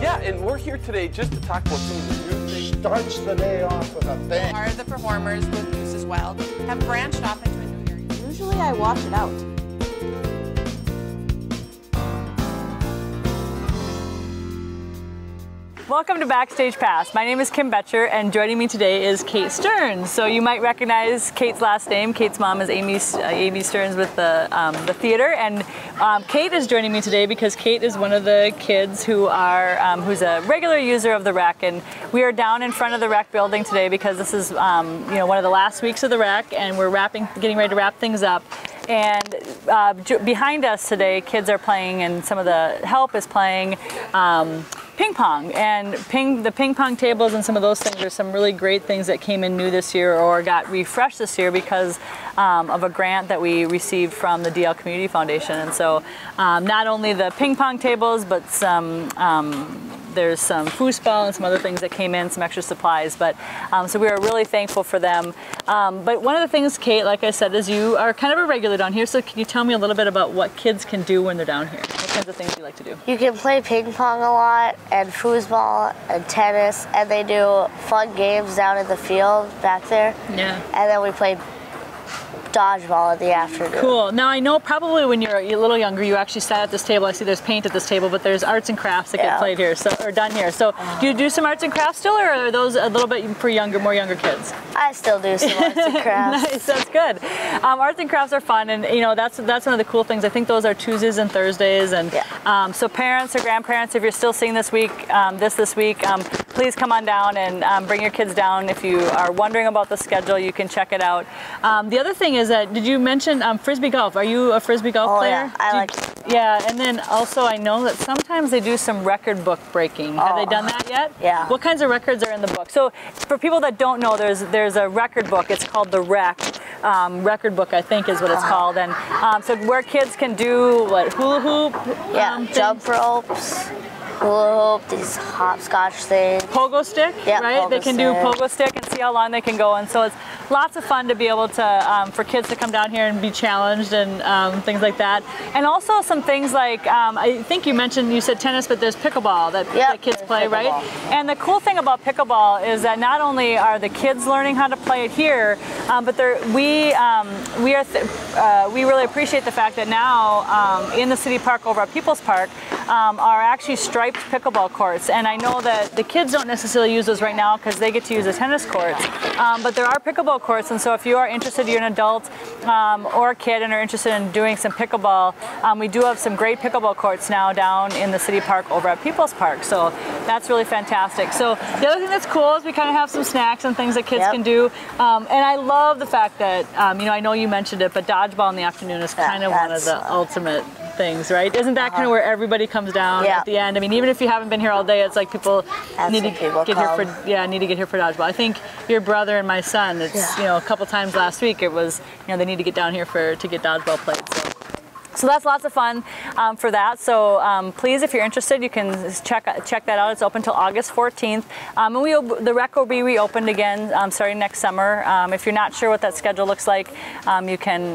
Yeah, and we're here today just to talk about some of the new things. Starts the day off with a bang. Are the performers with Goose as well have branched off into a new area? Usually I wash it out. Welcome to Backstage Pass. My name is Kim Betcher, and joining me today is Kate Stearns. So you might recognize Kate's last name. Kate's mom is Amy Stearns with the theater, and Kate is joining me today because Kate is one of the kids who are who's a regular user of the rec, and we are down in front of the rec building today because this is one of the last weeks of the rec, and we're getting ready to wrap things up. And behind us today, kids are playing, and some of the help is playing ping pong, and the ping pong tables and some of those things are some really great things that came in new this year or got refreshed this year because of a grant that we received from the DL Community Foundation. And so not only the ping pong tables, but there's some foosball and some other things that came in, some extra supplies, but so we are really thankful for them. But one of the things, Kate, like I said, is you are kind of a regular down here, so can you tell me a little bit about what kids can do when they're down here? What kinds of things do you like to do? You can play ping pong a lot, and foosball, and tennis, and they do fun games down in the field back there. Yeah. And then we play dodgeball in the afternoon. Cool. Now I know probably when you're a little younger, you actually sat at this table. I see there's paint at this table, but there's arts and crafts that get played here, or done here. So do you do some arts and crafts still, or are those a little bit for more younger kids? I still do some arts and crafts. Nice, that's good. Arts and crafts are fun, and that's one of the cool things. I think those are Tuesdays and Thursdays, and so parents or grandparents, if you're still seeing this week, please come on down and bring your kids down. If you are wondering about the schedule, you can check it out. The other thing is that, did you mention frisbee golf? Are you a frisbee golf player? Yeah, I like it. Yeah, and then also I know that sometimes they do some record book breaking. Have they done that yet? Yeah. What kinds of records are in the book? So for people that don't know, there's a record book. It's called the Rec. Record book, I think, is what it's called. And so where kids can do what, hula hoop? Jump ropes. Hula hoop, these hopscotch things. Pogo stick, right? They can do pogo stick and see how long they can go. And so it's lots of fun to be able to, for kids to come down here and be challenged and things like that. And also some things like, I think you said tennis, but there's pickleball that kids play, right? And the cool thing about pickleball is that not only are the kids learning how to play it here, but we really appreciate the fact that now in the city park over at People's Park are actually striped pickleball courts, and I know that the kids don't necessarily use those right now because they get to use the tennis courts, but there are pickleball courts, and so if you are interested, you're an adult or a kid and are interested in doing some pickleball, we do have some great pickleball courts now down in the city park over at People's Park, so that's really fantastic. So the other thing that's cool is we kind of have some snacks and things that kids can do, and I love the fact that I know you mentioned it, but dodgeball in the afternoon is kind of one of the ultimate things, right? Isn't that kind of where everybody comes down at the end? I mean, even if you haven't been here all day, it's like people need to get here for dodgeball. I think your brother and my son, it's a couple times last week, it was they need to get down here to get dodgeball played. So that's lots of fun for that. So please, if you're interested, you can check that out. It's open till August 14th. And the rec will be reopened again starting next summer. If you're not sure what that schedule looks like, you can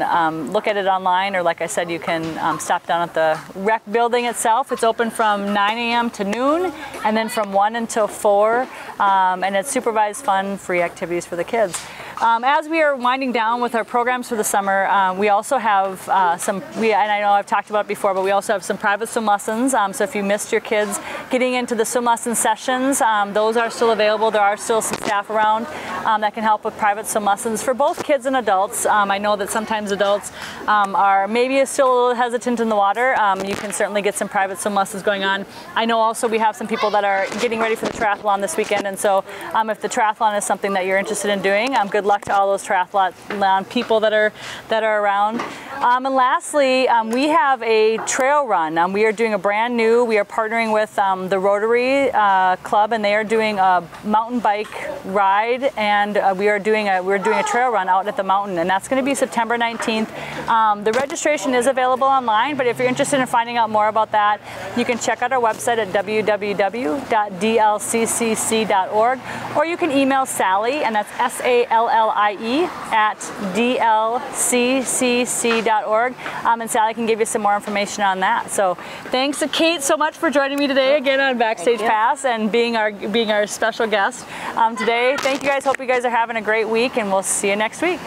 look at it online, or like I said, you can stop down at the rec building itself. It's open from 9 a.m. to noon, and then from 1 until 4. And it's supervised, fun, free activities for the kids. As we are winding down with our programs for the summer, we also have and I know I've talked about it before, but we also have some private swim lessons. So if you missed your kids getting into the swim lesson sessions, those are still available. There are still some staff around that can help with private swim lessons for both kids and adults. I know that sometimes adults are maybe still a little hesitant in the water. You can certainly get some private swim lessons going on. I know also we have some people that are getting ready for the triathlon this weekend, and so if the triathlon is something that you're interested in doing, good luck to all those triathlon people that are around. And lastly, we have a trail run. We are doing a brand new. We are partnering with the Rotary Club, and they are doing a mountain bike ride, and we're doing a trail run out at the mountain, and that's going to be September 19th. The registration is available online, but if you're interested in finding out more about that, you can check out our website at www.dlccc.org, or you can email Sally, and that's SALLIE at dlccc.org. bcc.org, and Sally can give you some more information on that. So thanks to Kate so much for joining me today again on Backstage Pass and being our special guest today. Thank you guys. Hope you guys are having a great week, and we'll see you next week.